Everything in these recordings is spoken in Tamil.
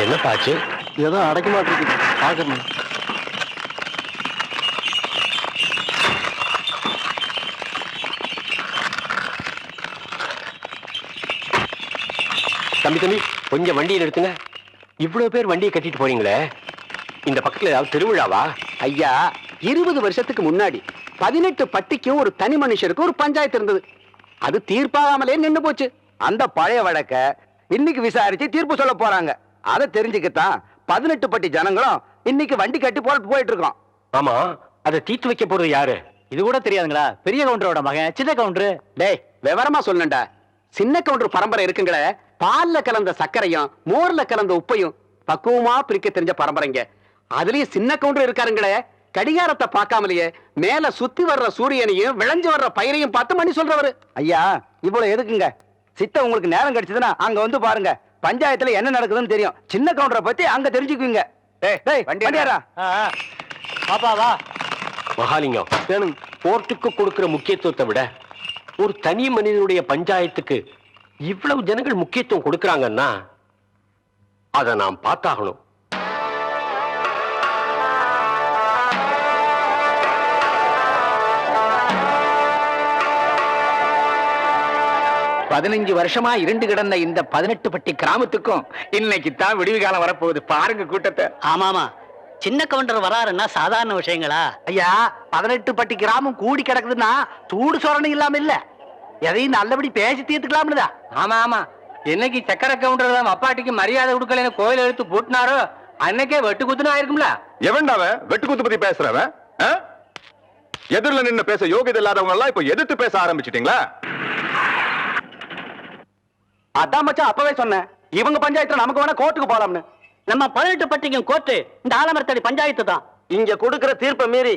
என்ன பாச்சு? ஏதோ அடைக்க மாட்டேங்குது, பாக்கணும். தம்பி தம்பி, கொஞ்சம் வண்டியை நிறுத்துங்க. இவ்வளவு பேர் வண்டியை கட்டிட்டு போறீங்களே, இந்த பக்கத்துல ஏதாவது திருவிழாவா? ஐயா, 20 வருஷத்துக்கு முன்னாடி 18 பட்டிக்கும் ஒரு தனி மனுஷருக்கு ஒரு பஞ்சாயத்து இருந்தது. அது தீர்ப்பாகாமலே நின்னு போச்சு. அந்த பழைய வழக்க இன்னைக்கு விசாரிச்சு தீர்ப்பு சொல்ல போறாங்க. அதை தெரிஞ்சுக்கத்தான் 18 பட்டி ஜனங்களும் இன்னைக்கு வண்டி கட்டி போயிட்டு இருக்கோம். ஆமா, அதை தீர்த்து வைக்க போறது யாரு? இது கூட தெரியாதுங்களா? பெரிய கவுண்டரோட மகன் சின்ன கவுண்டரு. டேய், விவரமா சொல்லண்டா. சின்ன கவுண்டர் பரம்பரை இருக்குங்களே, பால்ல கலந்த சர்க்கரையும் மோர்ல கலந்த உப்பையும் பக்குவமா பிரிக்க தெரிஞ்ச பரம்பரைங்க. அதுலயும் சின்ன கவுண்டர் இருக்காருங்களே, கடிகாரத்தை பார்க்காமலேயே மேல சுத்தி வர்ற சூரியனையும் விளைஞ்சு வர்ற பயிரையும் பார்த்து மணி சொல்றவரு. ஐயா, இவ்வளவு எதுக்குங்க? சித்த உங்களுக்கு நேரம் கிடைச்சதுன்னா அங்க வந்து பாருங்க. பஞ்சாயத்துல என்ன நடக்குதுன்னு தெரியும். சின்ன கவுண்டரை பத்தி அங்க தெரிஞ்சுக்குவீங்க. வண்டியாரா பாப்பா வா. மகாலிங்கம், வேணும். கோர்ட்டுக்கு கொடுக்கிற முக்கியத்துவத்தை விட ஒரு தனி மனிதனுடைய பஞ்சாயத்துக்கு இவ்வளவு ஜனங்கள் முக்கியத்துவம் கொடுக்கறாங்கன்னா அதை நாம் பார்த்தாகணும். பதினஞ்சு வருஷமா இருண்டு கிடந்த இந்த 18 பட்டி கிராமத்துக்கும் இன்னைக்கு தான் விடுவி காலம் வரப்போகுது. பாருங்க கூட்டத்தை. ஆமாமா, சின்ன கவுண்டர் வராருன்னா சாதாரண விஷயங்களா? ஐயா, 18 பட்டி கிராமம் கூடி கிடக்குதுன்னா சூடு சொரணை இல்லாம இல்ல, எதையும் நல்லபடி பேசி தீர்த்துக்கலாம்னுதா. ஆமா ஆமா, என்னைக்கு சக்கர கவுண்டர் அப்பாட்டிக்கு மரியாதை கொடுக்கலன்னு கோயில் எடுத்து பூட்டினாரோ அன்னைக்கே வெட்டு குத்துன்னு ஆயிருக்கும்ல. எவன்டாவ வெட்டு குத்து பத்தி பேசுறவன்? எதிரில நின்னு பேச யோகியதை இல்லாதவங்க எல்லாம் இப்ப எதிர்த்து பேச ஆரம்பிச்சிட்டீங்களா? அதான் மச்சான் அப்பவே சொன்னேன், இவங்க பஞ்சாயத்துல நமக்கு வேணா கோர்ட்டுக்கு போலாம்னு. நம்ம 18 பட்டிக்கும் கோர்ட்டு இந்த ஆலமரத்தடி பஞ்சாயத்து தான். இங்க கொடுக்கிற தீர்ப்பை மீறி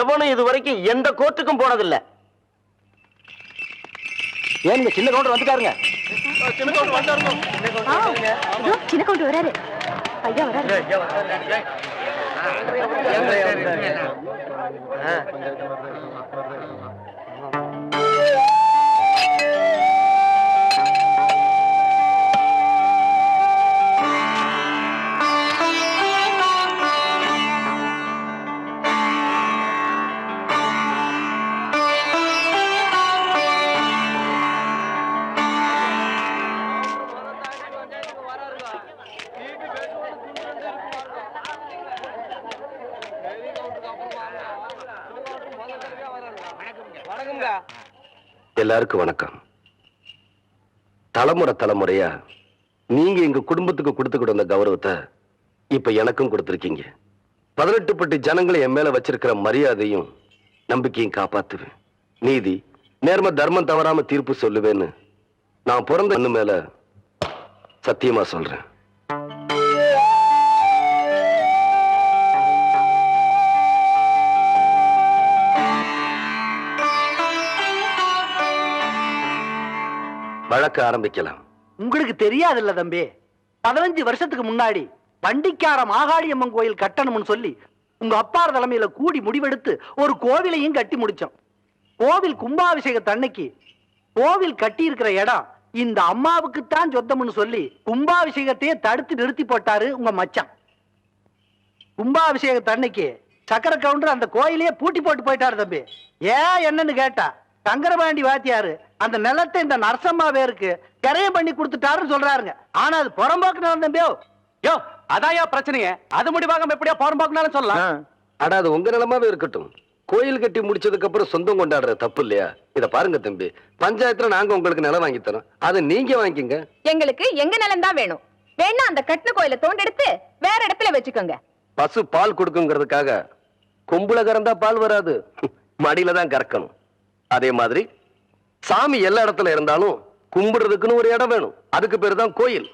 எவனும் இது வரைக்கும் எந்த கோர்ட்டுக்கும் போனதில்ல. ஏன் சின்ன கவுண்டர் வந்துட்டாருங்க. சின்ன கவுண்டர் வராரு. ஐயா வராரு. எல்லாருக்கும் வணக்கம். தலைமுறை தலைமுறையா நீங்க எங்க குடும்பத்துக்கு கொடுத்துக்கிட்டு வந்த கௌரவத்தை இப்ப எனக்கும் கொடுத்திருக்கீங்க. 18 பட்டி ஜனங்களை என் மேல வச்சிருக்கிற மரியாதையும் நம்பிக்கையும் காப்பாத்துவேன். நீதி நேர்ம தர்மம் தவறாம தீர்ப்பு சொல்லுவேன்னு நான் பிறந்த அண்ணு மேல சத்தியமா சொல்றேன். வழக்க ஆரம்பிக்கலாம். உங்களுக்கு தெரியாது இல்ல தம்பி, 15 வருஷத்துக்கு முன்னாடி வண்டிக்கார மாகாளியம்மன் கோயில் கட்டணும்னு சொல்லி உங்க அப்பார் தலைமையில கூடி முடிவெடுத்து ஒரு கோவிலையும் கட்டி முடிச்சோம். கோவில் கும்பாபிஷேகத்தன்னைக்கு கோவில் கட்டி இருக்கிற இடம் இந்த அம்மாவுக்குத்தான் சொந்தம்னு சொல்லி கும்பாபிஷேகத்தையே தடுத்து நிறுத்தி போட்டாரு உங்க மச்சான். கும்பாபிஷேகத்தன்னைக்கு சக்கர கவுண்டர் அந்த கோயிலையே பூட்டி போட்டு போயிட்டாரு தம்பி. ஏன் என்னன்னு கேட்டா, சங்கரபாண்டி வாத்தியாரு அந்த நிலத்தை இந்த நரசம்மா பேருக்கு கரையம் பண்ணி கொடுத்துட்டாருன்னு சொல்றாருங்க. ஆனா அது புறம்போக்கு நிலம் தம்பியோ. யோ, அதாயா பிரச்சனையே. அது முடிவாக எப்படியா புறம்போக்குனாலும் சொல்லலாம். அடா, அது உங்க நிலமாவே இருக்கட்டும். கோயில் கட்டி முடிச்சதுக்கு அப்புறம் சொந்தம் கொண்டாடுற தப்பு இல்லையா? இத பாருங்க தம்பி, பஞ்சாயத்துல நாங்க உங்களுக்கு நிலம் வாங்கி தரோம், அதை நீங்க வாங்கிக்கங்க. எங்களுக்கு எங்க நிலம் தான் வேணும். வேணா அந்த கட்டின கோயில தோண்டெடுத்து வேற இடத்துல வச்சுக்கோங்க. பசு பால் கொடுக்குங்கிறதுக்காக கொம்புல கறந்தா பால் வராது, மடியில தான் கறக்கணும். அதே மாதிரி சாமி எல்லா இடத்துல இருந்தாலும் கும்பிடுறதுக்குன்னு ஒரு இடம் வேணும். அதுக்கு பேரு தான் கோயில்.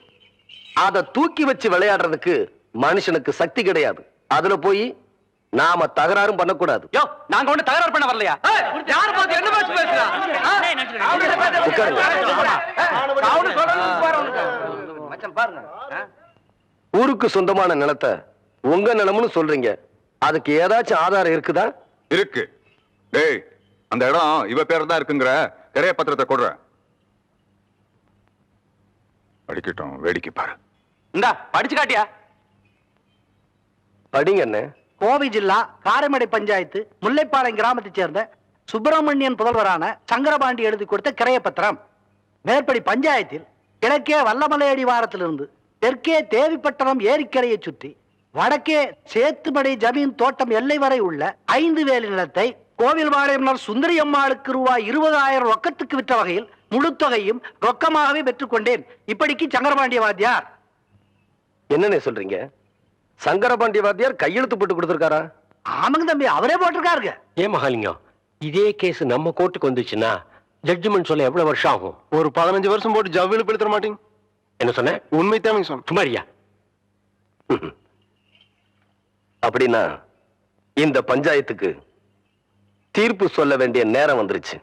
அதை தூக்கி வச்சு விளையாடுறதுக்கு மனுஷனுக்கு சக்தி கிடையாது. அதுல போய் நாம தகராறும் பண்ணக்கூடாது. யோ, நாங்க ஒண்ணு தகராறு பண்ண வரலையா? யாரு பார்த்து என்ன பேச்சு பேசுறா? ஊருக்கு சொந்தமான நிலத்தை உங்க நிலம்னு சொல்றீங்க, அதுக்கு ஏதாச்சும் ஆதாரம் இருக்குதா? இருக்கு. டேய், அந்த இடம் இவ பேர் தான் இருக்குங்கிற கிரைய பத்திரத்தை கொடுற. படிக்கட்டும், வேடிக்கை பாரு. இந்தா படிச்சு காட்டியா? படிங்க என்ன. கோவை ஜில்லா காரைமடை பஞ்சாயத்து முல்லைப்பாளையம் கிராமத்தைச் சேர்ந்த சுப்பிரமணியன் புதல்வரான சங்கரபாண்டி எழுதி கொடுத்த கிரையப்பத்திரம். மேற்படி பஞ்சாயத்தில் கிழக்கே வல்லமலை அடிவாரத்திலிருந்து தெற்கே தேவிப்பட்டணம் ஏரிக்கரையை சுற்றி வடக்கே சேத்துமடை ஜமீன் தோட்டம் எல்லை வரை உள்ள 5 வேலி நிலத்தை கோவில் வாழையர் சுந்தரி அம்மாளுக்கு ரூபாய் 20,000 ரொக்கத்துக்கு விற்ற வகையில் முழு தொகையும் ரொக்கமாகவே பெற்றுக்கொண்டேன். இப்படிக்கு சங்கரபாண்டிய வாத்தியார். என்னன்னு சொல்றீங்க? சங்கரபாண்டி வாத்தியார் கையெழுத்து போட்டு கொடுத்திருக்காரா? ஆமாங்க தம்பி, அவரே போட்டிருக்காருங்க. ஏன் மகாலிங்கம், இதே கேஸ் நம்ம கோர்ட்டுக்கு வந்துச்சுன்னா ஜட்ஜ்மெண்ட் சொல்ல எவ்வளவு வருஷம் ஆகும்? ஒரு 15 வருஷம் போட்டு ஜவ்வில பெடுத்துற மாட்டீங்க. என்ன சொன்ன? உண்மை தான் சொன்ன. சுமாரியா? அப்படின்னா இந்த பஞ்சாயத்துக்கு தீர்ப்பு சொல்ல வேண்டிய நேரம் வந்துருச்சு.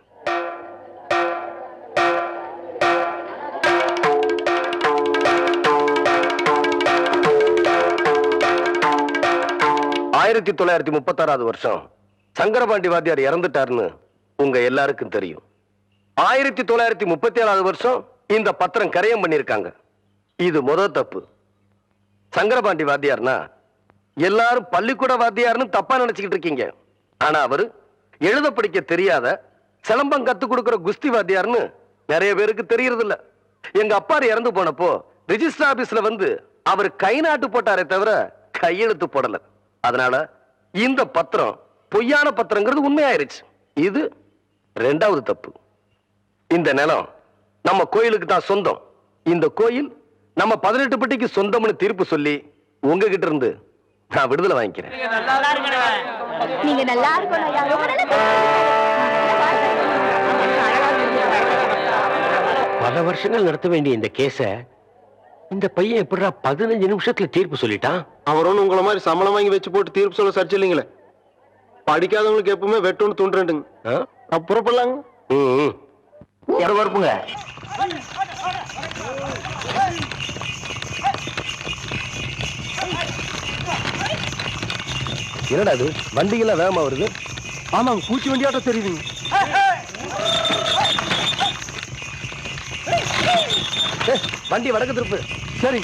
ஆயிரத்தி 1936 வருஷம் சங்கரபாண்டி வாத்தியார் இறந்துட்டாருன்னு உங்க எல்லாருக்கும் தெரியும். 1937 வருஷம் இந்த பத்திரம் கரையம் பண்ணிருக்காங்க. இது முதல் தப்பு. சங்கரபாண்டி வாத்தியார்னா எல்லாரும் பள்ளிக்கூட வாத்தியார்னு தப்பா நினைச்சுக்கிட்டு இருக்கீங்க. ஆனா அவரு எழுத படிக்க தெரியாத சிலம்பம் கத்து கொடுக்கிற குஸ்தி வாத்தியார்னு நிறைய பேருக்கு தெரியறது இல்ல. எங்க அப்பாரு இறந்து போனப்போ ரிஜிஸ்டர் ஆபீஸ்ல வந்து அவர் கை நாட்டு போட்டாரே தவிர கையெழுத்து போடல. அதனால இந்த பத்திரம் பொய்யான பத்திரங்கிறது உண்மையாயிருச்சு. இது 2வது தப்பு. இந்த நிலம் நம்ம கோயிலுக்கு தான் சொந்தம். இந்த கோயில் நம்ம 18 பட்டிக்கு சொந்தம்னு தீர்ப்பு சொல்லி உங்ககிட்ட இருந்து நான் விடுதலை வாங்கிக்கிறேன். நீங்க நல்லா இருக்கணும். பல வருஷங்கள் நடத்த வேண்டிய இந்த கேஸ இந்த பையன் எப்படிடா 15 நிமிஷத்துல தீர்ப்பு சொல்லிட்டான்? அவர் ஒண்ணு உங்களை மாதிரி சம்பளம் வாங்கி வச்சு போட்டு தீர்ப்பு சொல்ல சர்ச்சை இல்லைங்களே. படிக்காதவங்களுக்கு எப்பவுமே வெட்டொன்னு தூண்டுறேன்டுங்க. புறப்படலாங்க. வரப்புங்க. என்னடா இது வண்டிகள்லாம் வேகமா வருது? ஆமாங்க, பூச்சி வண்டியாட்டம் தெரியுதுங்க. வண்டி வடக்கு திருப்பு. சரி.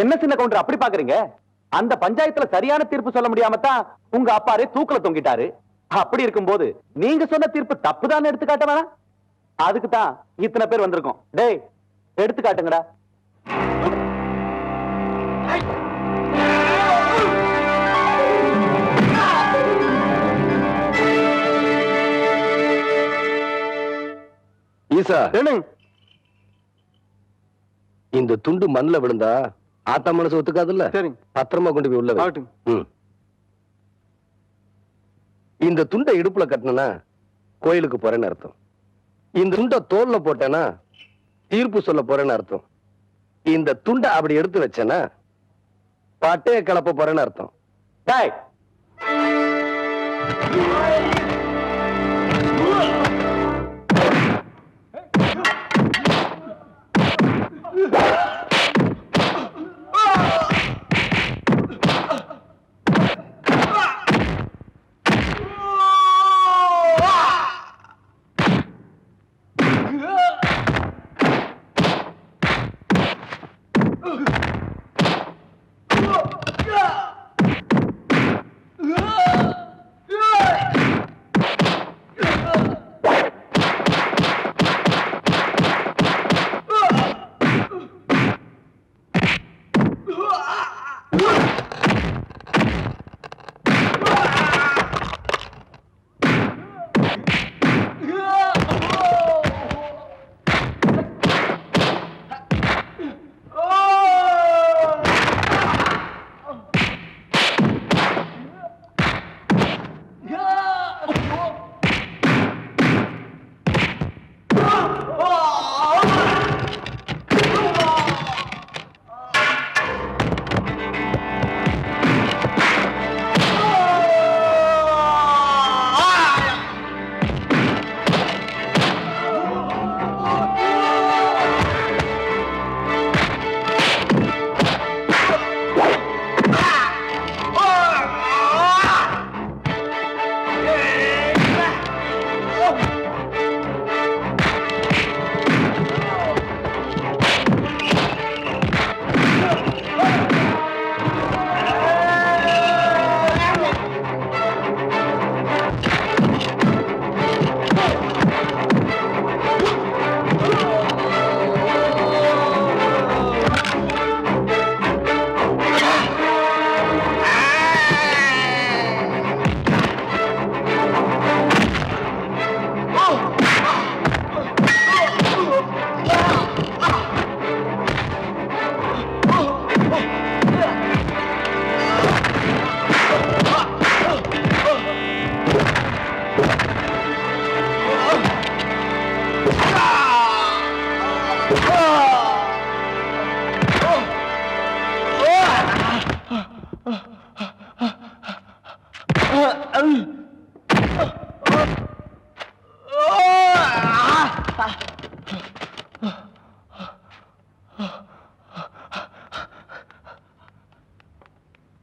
என்ன சின்ன கவுண்டர் அப்படி பாக்குறீங்க? அந்த பஞ்சாயத்துல சரியான தீர்ப்பு சொல்ல முடியாம தான் உங்க அப்பாரே தூக்குல தொங்கிட்டாரு. அப்படி இருக்கும்போது நீங்க சொன்ன தீர்ப்பு தப்புதான் எடுத்துக்காட்ட வேணாம். அதுக்கு தான் இத்தனை பேர் வந்திருக்கோம். டேய், எடுத்துக்காட்டுங்கடா. ஈசா, இந்த துண்டு மண்ணுல விழுந்தா ஆத்தா மனசு ஒத்துக்காதுல்ல. சரிங்க. பத்திரமா கொண்டு போய் உள்ள வை. ஆகட்டும். இந்த துண்டை இடுப்புல கட்டினா கோயிலுக்கு போறேன்னு அர்த்தம். இந்த துண்டை தோல்ல போட்டேன்னா தீர்ப்பு சொல்ல போறேன்னு அர்த்தம். இந்த துண்டை அப்படி எடுத்து வச்சேன்னா பட்டைய கலப்ப போறேன்னு அர்த்தம். டேய்,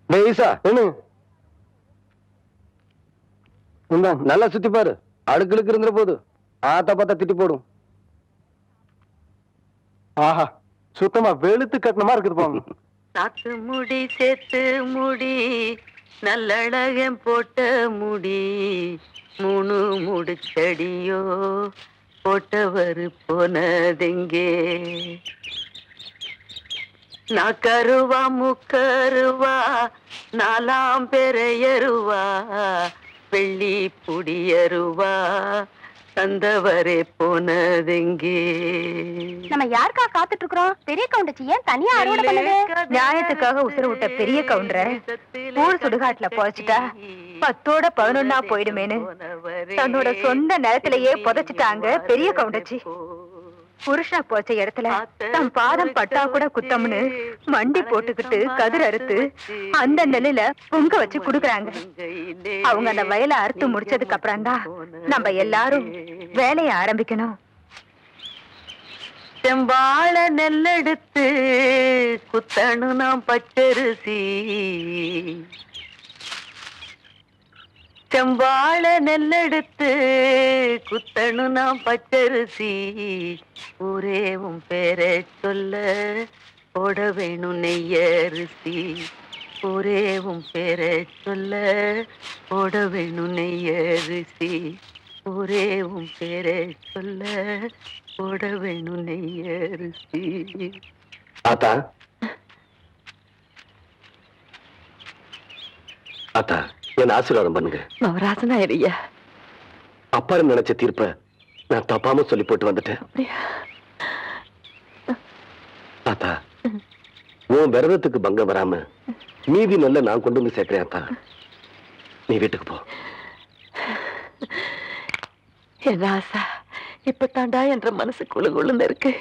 டேய் ஈசா, என்ன நல்லா சுத்தி பாரு. அடுக்களுக்கு இருந்துற போது ஆத்தா பார்த்தா திட்டி போடும். ஆஹா சுத்தமா வெளுத்து கட்டணமா இருக்குது போங்க. சாத்து முடி சேத்து முடி நல்லழகன் போட்ட முடி 3 முடிச்சடியோ போட்டவர் போனதெங்கே நாக்கருவா முக்கருவா 4ஆம் பெறையருவா வெள்ளி புடியருவா தந்தவரே போனதெங்கே. நம்ம யாருக்கா காத்துட்டு இருக்கிறோம்? பெரிய கவுண்டச்சி ஏன் தனியா அறுவடை பண்ணுது? நியாயத்துக்காக உசுறு விட்ட பெரிய கவுண்டர் ஊர் சுடுகாட்டுல பொழைச்சிட்டா 10ஓட 11ஆ போயிடுமேனு தன்னோட சொந்த நிலத்திலேயே புதைச்சிட்டாங்க பெரிய கவுண்டச்சி. புருஷனா போச்ச இடத்துல தம் பாதம் பட்டா கூட குத்தம்னு மண்டி போட்டுக்கிட்டு கதிர் அறுத்து அந்த நிலையில பொங்க வச்சு குடுக்குறாங்க. அவங்க அந்த வயலை அறுத்து முடிச்சதுக்கு அப்புறம் தான் நம்ம எல்லாரும் வேலையை ஆரம்பிக்கணும். செம்பாழ நெல்லெடுத்து குத்தணு நாம் பச்சரிசி செம்பாழ நெல்லெடுத்து குத்தணு நாம் பச்சரிசி ஊரேவும் பேரை சொல்ல போட வேணும் நெய்யரிசி ஊரேவும் பேரை சொல்ல போட வேணும் நெய்யரிசி ஊரேவும் பேரை சொல்ல போட வேணும் நெய்யரிசி. ஆத்தா ஆத்தா என்ன ஆசீர்வாதம் பண்ணுங்க. நவராசனா ஐயா. அப்பா நினைச்ச தீர்ப்ப நான் தப்பாம சொல்லி போட்டு வந்துட்டேன். ஆத்தா உன் விரதத்துக்கு பங்கம் வராம மீதி நல்ல நான் கொண்டு வந்து சேர்க்கிறேன். ஆத்தா நீ வீட்டுக்கு போ. என் ஆசா இப்ப தாண்டா என்ற மனசு குழு குழுன்னு இருக்கு.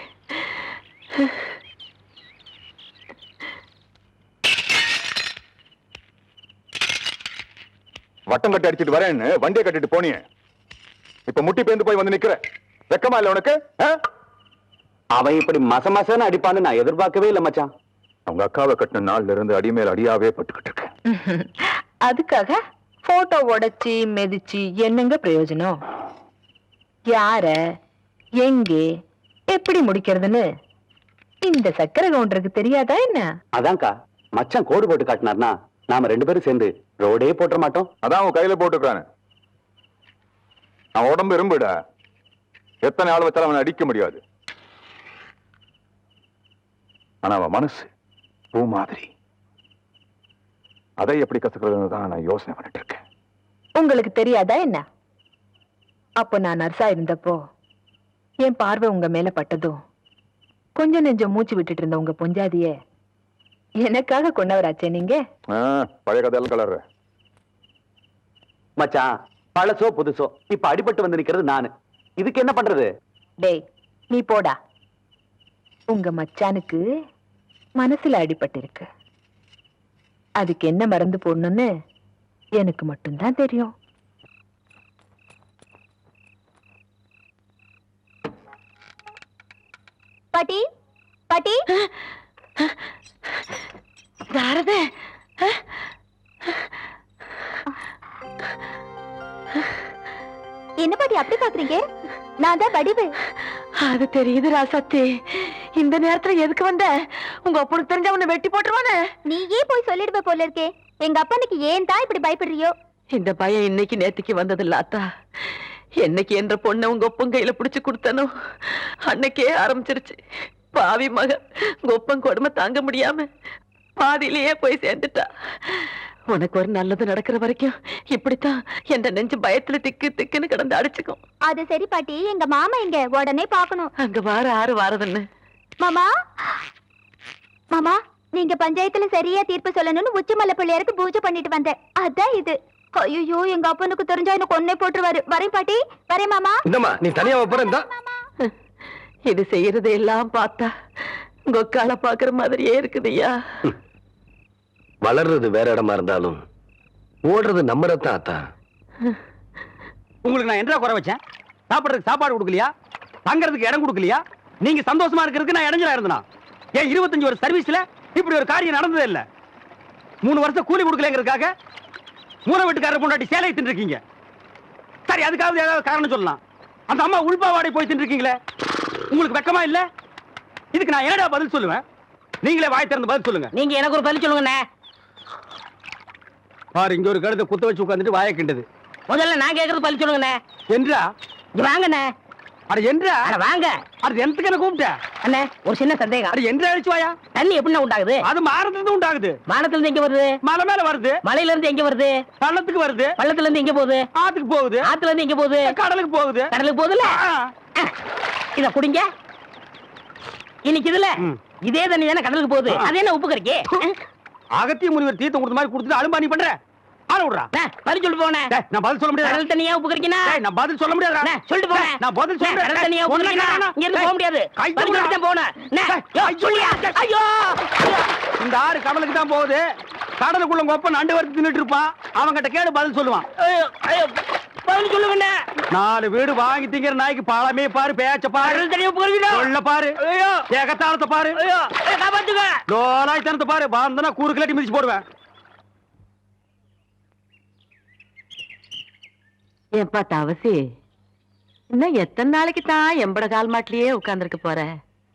வட்டம் கட்டி அடிச்சிட்டு வரேன்னு வண்டியை கட்டிட்டு போனியே, இப்ப முட்டி பேந்து போய் வந்து நிக்கிற. வெக்கமா இல்ல உனக்கு? அவன் இப்படி மசன்னு அடிப்பான்னு நான் எதிர்பார்க்கவே இல்லை மச்சான். அவங்க அக்காவை கட்டின நாள்ல இருந்து அடிமேல் அடியாவே பட்டுக்கிட்டு இருக்கேன். அதுக்காக போட்டோ உடைச்சி மெதிச்சு என்னங்க பிரயோஜனம்? யார எங்கே எப்படி முடிக்கிறதுன்னு இந்த சக்கரை கவுண்டருக்கு தெரியாதா என்ன? அதான்க்கா மச்சான் கோடு போட்டு காட்டினார்னா நாம 2 பேரும் சேர்ந்து ரோடே போட்ட மாட்டோம். அதான் அவன் கையில போட்டுக்கானு. அவன் உடம்பு இரும்புடா, எத்தனை ஆள் வச்சாலும் அவனை அடிக்க முடியாது. ஆனா அவன் மனசு பூ மாதிரி, அதை எப்படி கத்துக்கிறதுன்னு தான் நான் யோசனை பண்ணிட்டு இருக்கேன். உங்களுக்கு தெரியாதா என்ன? அப்போ நான் நர்ஸா இருந்தப்போ என் பார்வை உங்க மேல பட்டதும் கொஞ்சம் நெஞ்சம் மூச்சு விட்டுட்டு இருந்த உங்க பொஞ்சாதிய எனக்காக கொண்டவராச்சே நீங்க. பழைய கதையெல்லாம் கலர்ற மச்சான் பழசோ புதுசோ இப்ப அடிபட்டு வந்து நிக்கிறது நானு. இதுக்கு என்ன பண்றது? டேய் நீ போடா. உங்க மச்சானுக்கு மனசுல அடிபட்டு இருக்கு. அதுக்கு என்ன மருந்து போடணும்னு எனக்கு மட்டும்தான் தெரியும். பாட்டி பாட்டி யாரது? என்ன பாட்டி அப்படி பாக்குறீங்க? நான் தான் வடிவு. அது தெரியுது ராசாத்தி. இந்த நேரத்துல எதுக்கு வந்த? உங்க அப்பனுக்கு தெரிஞ்ச உன்னை வெட்டி போட்டுருவானே. நீயே போய் சொல்லிடுவ போல இருக்கே. எங்க அப்பனுக்கு ஏன் தான் இப்படி பயப்படுறியோ? இந்த பயம் இன்னைக்கு நேத்திக்கு வந்தது இல்ல அத்தா. என்னைக்கு என்ற பொண்ணை உங்க ஒப்பன் கையில பிடிச்சு கொடுத்தனோ அன்னைக்கே ஆரம்பிச்சிருச்சு. பாவி மக உங்க ஒப்பன் கொடுமை தாங்க முடியாம பாதியிலேயே போய் சேர்ந்துட்டா. உனக்கு ஒரு நல்லது நடக்கிற வரைக்கும் இப்படித்தான் என்ற நெஞ்சு பயத்துல திக்கு திக்குன்னு கிடந்து அடிச்சுக்கும். அது சரி பாட்டி, எங்க மாமா இங்க உடனே பாக்கணும். அங்க வார ஆறு வாரதுன்னு. மாமா மாமா நீங்க பஞ்சாயத்துல சரியா தீர்ப்பு சொல்லணும்னு உச்சிமலை பிள்ளையாருக்கு பூஜை பண்ணிட்டு வந்தேன். அதான் இது. ஐயோ எங்க அப்பனுக்கு தெரிஞ்சா எனக்கு கொன்னே போட்டுருவாரு. வரேன் பாட்டி, வரேன் மாமா. இந்தம்மா நீ தனியா போற. இது செய்யறதை எல்லாம் பார்த்தா கொக்கால பாக்குற மாதிரியே இருக்குதுய்யா. வளர்றது வேற இடமா இருந்தாலும் ஓடுறது நம்ம ரத்தம் ஆத்தா. உங்களுக்கு நான் என்ன குறை வச்சேன்? சாப்பிடுறதுக்கு சாப்பாடு கொடுக்கலையா? தங்கறதுக்கு இடம் கொடுக்கலையா? நீங்க சந்தோஷமா இருக்கிறதுக்கு நான் இடைஞ்சலா இருந்தனா? ஏன் 25 வருஷம் சர்வீஸ்ல இப்படி ஒரு காரியம் நடந்ததே இல்ல. 3 வருஷம் கூலி கொடுக்கலங்கிறதுக்காக மூண வீட்டுக்காரர் பொண்டாட்டி சேலை தின்னுருக்கீங்க. சரி, அதுக்காவது ஏதாவது காரணம் சொல்லலாம். அந்த அம்மா உள்பாவாடை போய் தின்னுருக்கீங்களே, உங்களுக்கு வெக்கமா இல்ல? இதுக்கு நான் என்னடா பதில் சொல்லுவேன்? நீங்களே வாய் திறந்து பதில் சொல்லுங்க. நீங்க எனக்கு ஒரு பதில் சொல்லுங்கண்ணே. பாரு, இங்க ஒரு கழுத்தை குத்த வச்சு உட்கார்ந்துட்டு வாயை கிண்டது. முதல்ல நான் கேட்கறது பதில் சொல்லுங்கண்ணே. என்றா? இங்க வாங்கண்ணே. அட என்றா? அட வாங்க. அது எந்தக்கு என்ன கூப்பிட்ட? அண்ணே, ஒரு சின்ன சந்தேகம். அட என்றா அழிச்சு வாயா? தண்ணி எப்படி உண்டாகுது? அது மாறத்துல இருந்து உண்டாகுது. வானத்துல இருந்து எங்க வருது? மலை மேல வருது. மலையில இருந்து எங்க வருது? பள்ளத்துக்கு வருது. பள்ளத்துல இருந்து எங்க போகுது? ஆத்துக்கு போகுது. ஆத்துல இருந்து எங்க போகுது? கடலுக்கு போகுது. கடலுக்கு போகுதுல. இத குடிங்க. இன்னைக்கு இதுல இதே தண்ணி தானே கடலுக்கு போகுது. அது என்ன உப்பு கறிக்கு? அகத்திய முனிவர் தீர்த்தம் கொடுத்த மாதிரி கொடுத்துட்டு அலும்பானி பண்ற. ஆள விடுறா. பதில் சொல்லிட்டு போனேன். நான் பதில் சொல்ல முடியாது. கடல் தண்ணியா உப்பு கறிக்கினா? நான் பதில் சொல்ல முடியாது. சொல்லிட்டு போனேன். நான் பதில் சொல்ல கடல் தண்ணியா உப்பு கறிக்கினா? இங்க இருந்து போக முடியாது. பதில் சொல்லிட்டு போனேன். சொல்லியா? ஐயோ, இந்த ஆறு கடலுக்கு தான் போகுது. கடலுக்குள்ள கொப்ப நண்டு வறுத்து தின்னுட்டு இருப்பான். அவங்கிட்ட கேடு பதில் சொல்லுவான். பதில் சொல்லுங்க. 4 வீடு வாங்கி திங்கிற நாய்க்கு பாலமே பாரு, பேச்ச பாரு, கடல் தண்ணியா உப்பு கறிக்கினா? சொல்ல பாரு, ஏகத்தாளத்தை பாரு, காப்பாத்துங்க. லோலாய் தனத்தை பாரு. பாந்தனா கூறு கிளட்டி மிதிச்சு போடுவேன். ஏப்பா தவசி, இன்னும் எத்தனை நாளைக்கு தான் எம்பட கால் மாட்டிலேயே உட்கார்ந்துருக்க போற?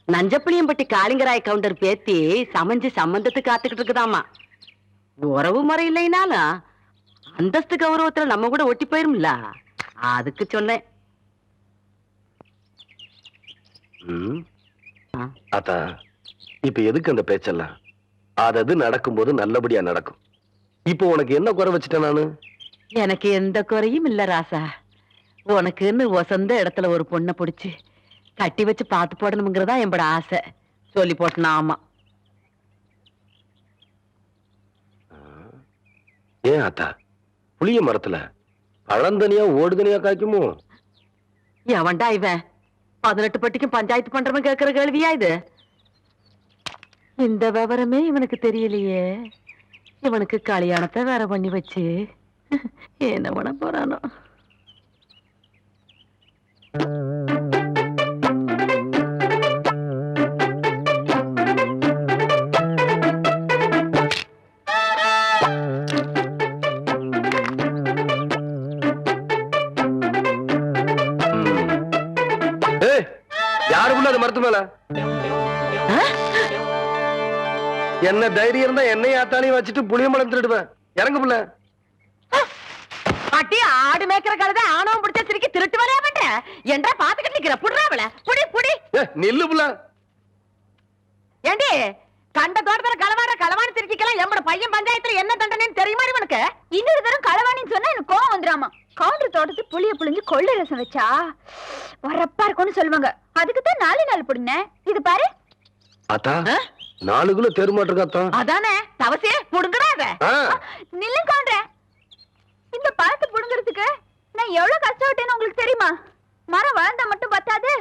நஞ்சப்புளியம்பட்டி காளிங்கராய் கவுண்டர் பேத்தி சமைஞ்சு சம்பந்தத்துக்கு காத்துக்கிட்டு இருக்குதாமா. உறவு முறை இல்லைனாலும் அந்தஸ்து கௌரவத்துல நம்ம கூட ஒட்டி போயிரும்ல, அதுக்கு சொன்னேன். ஆத்தா, இப்ப எதுக்கு அந்த பேச்செல்லாம்? அது நடக்கும்போது நல்லபடியா நடக்கும். இப்போ உனக்கு என்ன குறை வச்சுட்டேன் நானு? எனக்கு எந்த குறையும் இல்ல ராசா. உனக்குன்னு வசந்த இடத்துல ஒரு பொண்ணை பிடிச்சு கட்டி வச்சு பார்த்து போடணுங்கிறதா என்னோட ஆசை. சொல்லி போட்டனா? ஆமா. ஏன் ஆத்தா, புளிய மரத்துல பழந்தனியா ஓடுதனியா காய்க்குமோ? எவன்டா இவன் 18 பட்டிக்கும் பஞ்சாயத்து பண்றவன் கேட்கிற கேள்வியா இது? இந்த விவரமே இவனுக்கு தெரியலையே. இவனுக்கு கல்யாணத்தை வேற பண்ணி வச்சு என்ன பண்ண போறானோ? யாருக்குள்ள அது மரத்து மேல என்ன தைரியம் இருந்தா என்னையும் ஆத்தாலையும் வச்சுட்டு புளிய மரம் திருடுவேன். இறங்க புள்ள. அட்டி ஆடு மேய்க்கிற கழுதை ஆணவம் பிடிச்ச சிரிக்கி திருட்டு வரையா பண்ற? என்றா பாத்துக்கிட்டு நிக்கிற? புடுறாவல புடி புடி. நில்லு புள்ள. ஏண்டி, கண்ட தோட்டத்துல களவாணி சிரிக்கலாம் எம்மட பையன் பஞ்சாயத்துல என்ன தண்டனைன்னு தெரியுமா இவனுக்கு? இன்னொரு தரம் களவாணின்னு சொன்னா எனக்கு கோவம் வந்துராமா. கவுண்டர் தோட்டத்து புளிய புளிஞ்சு கொள்ளை ரசம் வச்சா வரப்பா இருக்கும்னு சொல்லுவாங்க. அதுக்கு தான் 4 நாள் புடுங்க. இது பாரு ஆத்தா, 4 கிலோ தெருமாட்டிருக்காத்தா. அதானே தவசே புடுங்கடாத. நில்லு கவுண்டர். இந்த பழத்தை புடுங்கிறதுக்கு நான் எவ்வளவு கஷ்டப்பட்டேன்னு உங்களுக்கு தெரியுமா? மரம் வளர்ந்தா மட்டும் பத்தாது,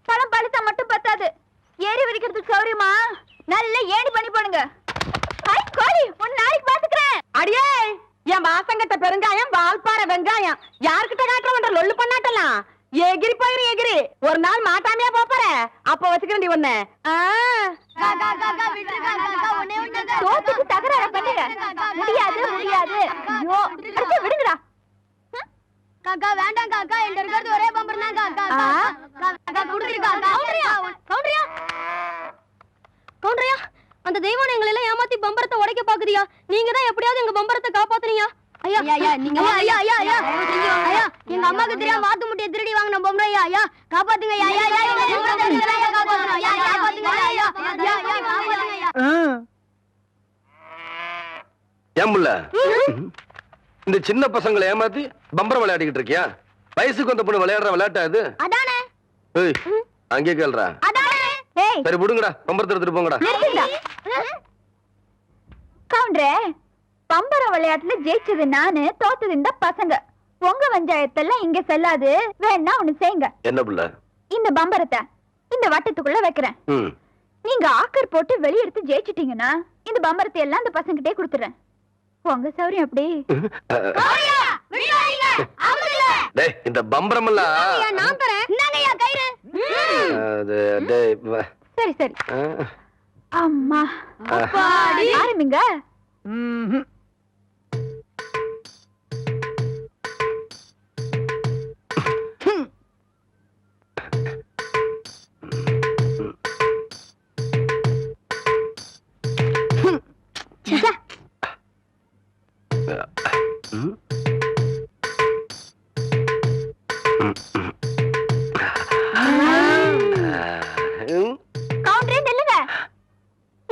பழம் பழுத்தா மட்டும் பத்தாது. ஏறி வரைக்கிறதுக்கு சௌரியமா நல்ல ஏணி பண்ணி போடுங்க. ஐ கோழி, உன் நாளைக்கு பாத்துக்கிறேன். அடியே, என் வாசங்கட்ட பெருங்காயம், வால்பாற வெங்காயம் யார்கிட்ட காட்டுறவன்ற லொல்லு பண்ணாட்டலாம். எகிரி போயிரு எகிரி. ஒரு நாள் மாட்டாமையா போற, அப்ப வச்சுக்கிறேன் ஒண்ணு. தோத்துக்கு தகராறு பண்ணுங்க. முடியாது முடியாது. ஐயோ, அடிச்சு விடுங்கடா. காக்கா வேண்டாம் காக்கா, என்கிட்ட இருக்கிறது ஒரே பம்பர் தான் காக்கா. காக்கா குடுத்துருக்கா. கவுண்டரியா, அந்த தெய்வம் எங்களை எல்லாம் ஏமாத்தி பம்பரத்தை உடைக்க பாக்குதியா? நீங்க தான் எப்படியாவது எங்க பம்பரத்தை காப்பாத்துறீங்க. ஐயா ஐயா நீங்க ஐயா ஐயா ஐயா ஐயா, எங்க அம்மாக்கு தெரியாம வாத்து முட்டைய திருடி வாங்கின பொம்பளை. ஐயா ஐயா காப்பாத்துங்க. ஐயா ஐயா ஐயா காப்பாத்துங்க. ஐயா காப்பாத்துங்க. ஐயா ஐயா காப்பாத்துங்க. ஏன் புள்ள, இந்த சின்ன பசங்களை ஏமாத்தி பம்பரம் விளையாடிக்கிட்டு இருக்கியா? வயசுக்கு வந்த பொண்ணு விளையாடுற விளையாட்டா இது? அதானே. ஏய், அங்கே கேள்றா. அதானே. ஏய், சரி விடுங்கடா, பம்பரத்தை எடுத்துட்டு போங்கடா. கவுண்டரே, பம்பர விளையாட்டுல ஜெயிச்சது நானு, தோத்தது இந்த பசங்க. உங்க பஞ்சாயத்தெல்லாம் இங்க செல்லாது. வேணா ஒண்ணு செய்யுங்க. என்ன புள்ள? இந்த பம்பரத்தை இந்த வட்டத்துக்குள்ள வைக்கிறேன். நீங்க ஆக்கர் போட்டு வெளியெடுத்து ஜெயிச்சிட்டீங்கன்னா இந்த பம்பரத்தை எல்லாம் இந்த பசங்கிட்டே கொடுத்துறேன். உங்க சௌரியம் அப்படி டேய் இந்த பம்பரம் எல்லாம் நான் தரேன் இந்தாங்கய்யா கயிறு சரி சரி அம்மா ஆரம்பிங்க கவுண்டரே நில்லுங்க.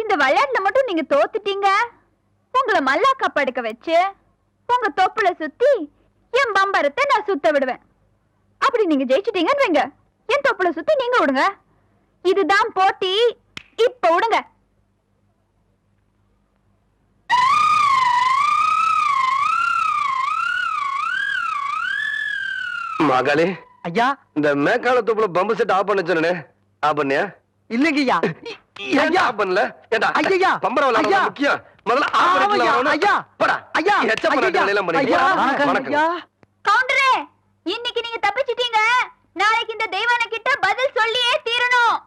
இந்த விளையாட்டுல மட்டும் நீங்க தோத்துட்டீங்க. உங்களை மல்லாக்கா படுக்க வச்சு உங்க தொப்புல சுத்தி என் பம்பரத்தை நான் சுத்த விடுவேன். அப்படி நீங்க ஜெயிச்சிட்டீங்கன்னு வைங்க, என் தொப்புல சுத்தி நீங்க விடுங்க. இதுதான் போட்டி. இப்ப விடுங்க. மகளே ஐயா இந்த மேக்கால தொப்புல பம்பு செட் ஆஃப் பண்ண சொன்னே ஆஃப் பண்ணியா? இல்லைங்கய்யா. ஏன் ஆஃப் பண்ணல? ஏண்டா ஐயா பம்பரம் விளையாட முக்கியம். முதல்ல ஆஃப் பண்ணிக்கலாம். ஐயா போடா ஐயா எச்ச பண்ண எல்லாம் பண்ணி வணக்கம். கவுண்டரே, இன்னைக்கு நீங்க தப்பிச்சிட்டீங்க. நாளைக்கு இந்த தெய்வான கிட்ட பதில் சொல்லியே தீரணும்.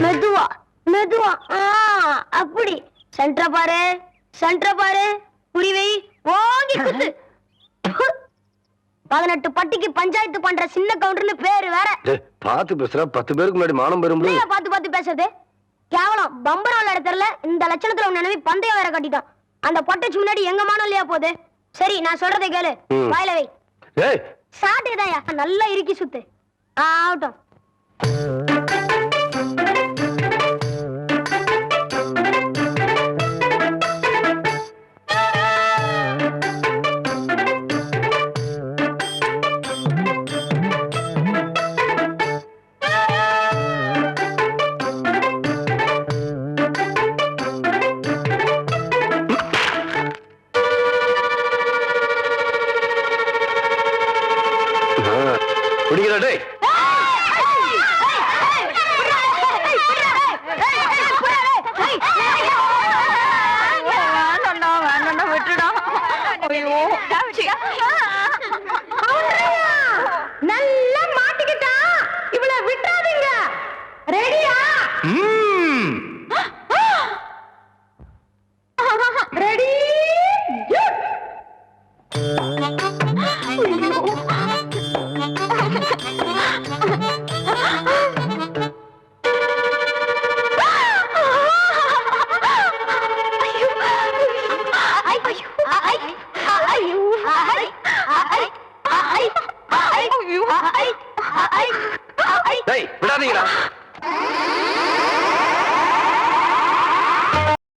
மெதுவா மெதுவா அப்படி சென்டர் பாரு புரிவை ஓங்கி குத்து. 18 பட்டிக்கு பஞ்சாயத்து பண்ற சின்ன கவுண்டர்னு பேரு வேற. பாத்து பேசுற 10 பேருக்கு முன்னாடி மானம் பெறும். பாத்து பேசுறது கேவலம். பம்பரம் விளையாட தெரியல. இந்த லட்சணத்துல உன் நினைவு பந்தயம் வேற கட்டிட்டான். அந்த பொட்டச்சு முன்னாடி எங்க மானம் இல்லையா போகுது? சரி நான் சொல்றதை கேளு. வாயில வை. சாட்டுதாயா நல்லா இறுக்கி சுத்து. ஆகட்டும். பிடிக்கிறா டேய். நல்லா மாட்டிக்கிட்டா. இவளை விட்டுறாதீங்க. ரெடியா? ரெடி?